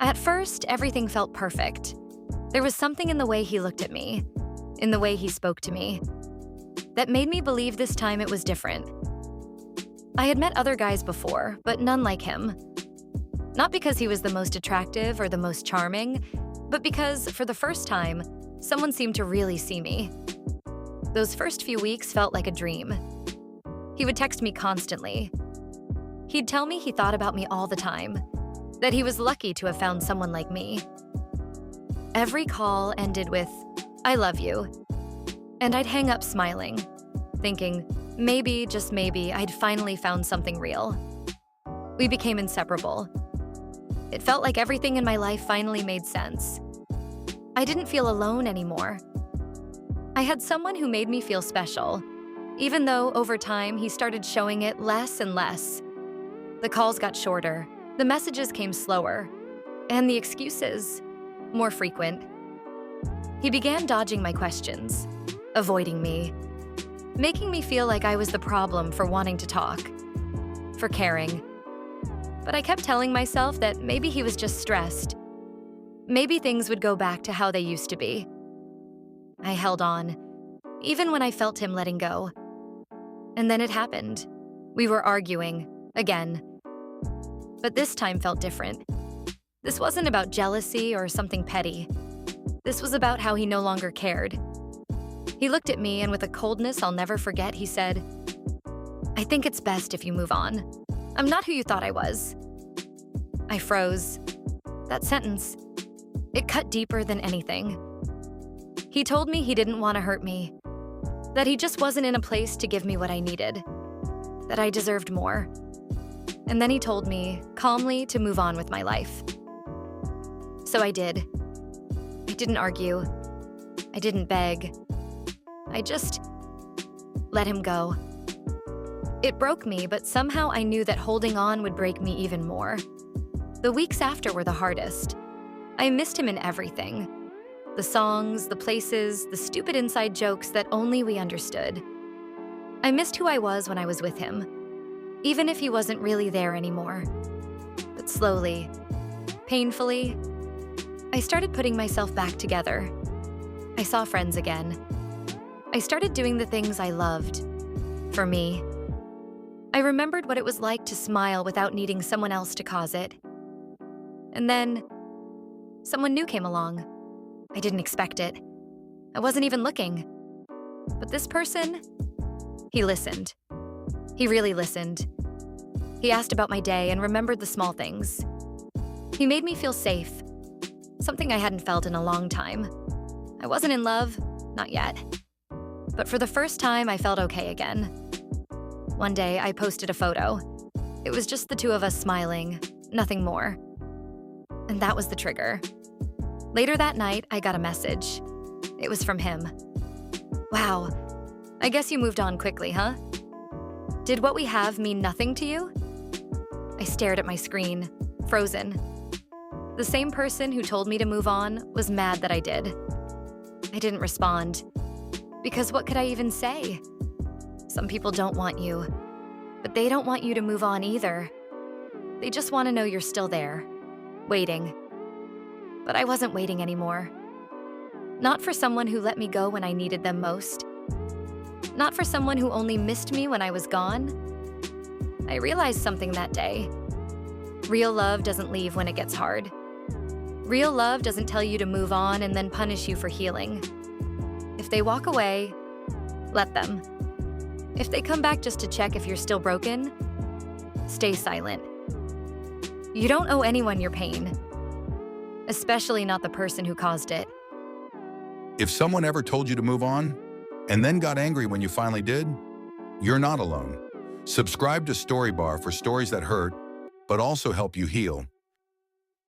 At first, everything felt perfect. There was something in the way he looked at me, in the way he spoke to me, that made me believe this time it was different. I had met other guys before, but none like him. Not because he was the most attractive or the most charming, but because, for the first time, someone seemed to really see me. Those first few weeks felt like a dream. He would text me constantly. He'd tell me he thought about me all the time, that he was lucky to have found someone like me. Every call ended with, "I love you," and I'd hang up smiling, thinking, maybe, just maybe, I'd finally found something real. We became inseparable. It felt like everything in my life finally made sense. I didn't feel alone anymore. I had someone who made me feel special, even though over time he started showing it less and less. The calls got shorter, the messages came slower, and the excuses more frequent. He began dodging my questions, avoiding me, making me feel like I was the problem for wanting to talk, for caring. But I kept telling myself that maybe he was just stressed. Maybe things would go back to how they used to be. I held on, even when I felt him letting go. And then it happened. We were arguing, again. But this time felt different. This wasn't about jealousy or something petty. This was about how he no longer cared. He looked at me and with a coldness I'll never forget, he said, "I think it's best if you move on. I'm not who you thought I was." I froze. That sentence, it cut deeper than anything. He told me he didn't want to hurt me, that he just wasn't in a place to give me what I needed, that I deserved more. And then he told me, calmly, to move on with my life. So I did. I didn't argue. I didn't beg. I just let him go. It broke me, but somehow I knew that holding on would break me even more. The weeks after were the hardest. I missed him in everything. The songs, the places, the stupid inside jokes that only we understood. I missed who I was when I was with him, even if he wasn't really there anymore. But slowly, painfully, I started putting myself back together. I saw friends again. I started doing the things I loved. For me. I remembered what it was like to smile without needing someone else to cause it. And then, someone new came along. I didn't expect it. I wasn't even looking. But this person, he listened. He really listened. He asked about my day and remembered the small things. He made me feel safe, something I hadn't felt in a long time. I wasn't in love, not yet. But for the first time, I felt okay again. One day, I posted a photo. It was just the two of us smiling, nothing more. And that was the trigger. Later that night, I got a message. It was from him. "Wow, I guess you moved on quickly, huh? Did what we have mean nothing to you?" I stared at my screen, frozen. The same person who told me to move on was mad that I did. I didn't respond, because what could I even say? Some people don't want you, but they don't want you to move on either. They just want to know you're still there, waiting. But I wasn't waiting anymore. Not for someone who let me go when I needed them most. Not for someone who only missed me when I was gone. I realized something that day. Real love doesn't leave when it gets hard. Real love doesn't tell you to move on and then punish you for healing. If they walk away, let them. If they come back just to check if you're still broken, stay silent. You don't owe anyone your pain, especially not the person who caused it. If someone ever told you to move on and then got angry when you finally did, you're not alone. Subscribe to Storybar for stories that hurt, but also help you heal.